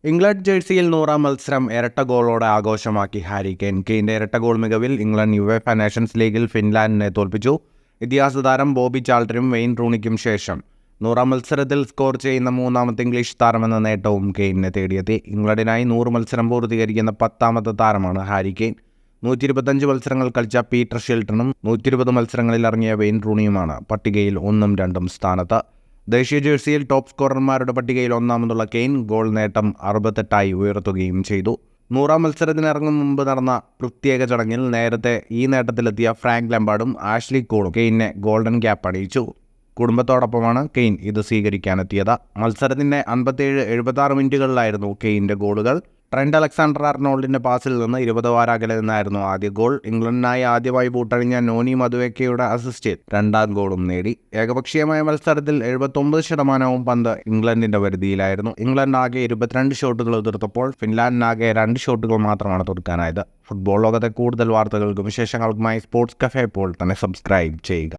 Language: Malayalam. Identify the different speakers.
Speaker 1: ഇംഗ്ലണ്ട് ജേഴ്സിയിൽ 100-ാം മത്സരം ഇരട്ട ഗോളോടെ ആഘോഷമാക്കി ഹാരി കെയ്ൻ. കെയ്ൻ്റെ ഇരട്ട ഗോൾ മികവിൽ ഇംഗ്ലണ്ട് യുവേഫ നേഷൻസ് ലീഗിൽ ഫിൻലാൻഡിനെ തോൽപ്പിച്ചു. ഇതിഹാസ താരം ബോബി ചാൾട്ടനും വെയിൻ റൂണിക്കും ശേഷം 100-ാം മത്സരത്തിൽ സ്കോർ ചെയ്യുന്ന മൂന്നാമത്തെ ഇംഗ്ലീഷ് താരമെന്ന നേട്ടവും കെയ്നെ തേടിയെത്തി. ഇംഗ്ലണ്ടിനായി 100 മത്സരം പൂർത്തീകരിക്കുന്ന 10ാമത്തെ താരമാണ് ഹാരി കെയ്ൻ. 125 മത്സരങ്ങൾ കളിച്ച പീറ്റർ ഷിൽട്ടണും 120 മത്സരങ്ങളിൽ ഇറങ്ങിയ വെയിൻ റൂണിയുമാണ് പട്ടികയിൽ 1ഉം 2ഉം സ്ഥാനത്ത്. ദേശീയ ജേഴ്സിയിൽ ടോപ്പ് സ്കോറർമാരുടെ പട്ടികയിൽ ഒന്നാമതുള്ള കെയ്ൻ ഗോൾ നേട്ടം 68ആയി ഉയർത്തുകയും ചെയ്തു. 100-ാം മത്സരത്തിനിറങ്ങും മുമ്പ് നടന്ന പ്രത്യേക ചടങ്ങിൽ നേരത്തെ ഈ നേട്ടത്തിലെത്തിയ ഫ്രാങ്ക് ലംപാർഡും ആഷ്ലി കോളും കെയ്നെ ഗോൾഡൻ ക്യാപ്പ് അണിയിച്ചു. കുടുംബത്തോടൊപ്പമാണ് കെയ്ൻ ഇത് സ്വീകരിക്കാനെത്തിയത്. മത്സരത്തിൻ്റെ 57-76 മിനിറ്റുകളിലായിരുന്നു കെയ്ൻ്റെ ഗോളുകൾ. ട്രെൻഡ് അലക്സാണ്ടർ-ആർണോൾഡിൻ്റെ പാസിൽ നിന്ന് 20 വാര അകലെ നിന്നായിരുന്നു ആദ്യ ഗോൾ. ഇംഗ്ലണ്ടിനായി ആദ്യമായി ബൂട്ടണിഞ്ഞ നോനി മദുവെക്കയുടെ അസിസ്റ്റിൽ 2ാം ഗോളും നേടി. ഏകപക്ഷീയമായ മത്സരത്തിൽ 79% പന്ത് ഇംഗ്ലണ്ടിൻ്റെ വരുതിയിലായിരുന്നു. ഇംഗ്ലണ്ട് ആകെ 22 ഷോട്ടുകൾ എതിർത്തപ്പോൾ ഫിൻലാൻഡിനാകെ 2 ഷോട്ടുകൾ മാത്രമാണ് തൊടുക്കാനായത്. ഫുട്ബോൾ ലോകത്തെ കൂടുതൽ വാർത്തകൾക്കും വിശേഷങ്ങൾക്കുമായി സ്പോർട്സ് കഫേ ഇപ്പോൾ തന്നെ സബ്സ്ക്രൈബ് ചെയ്യുക.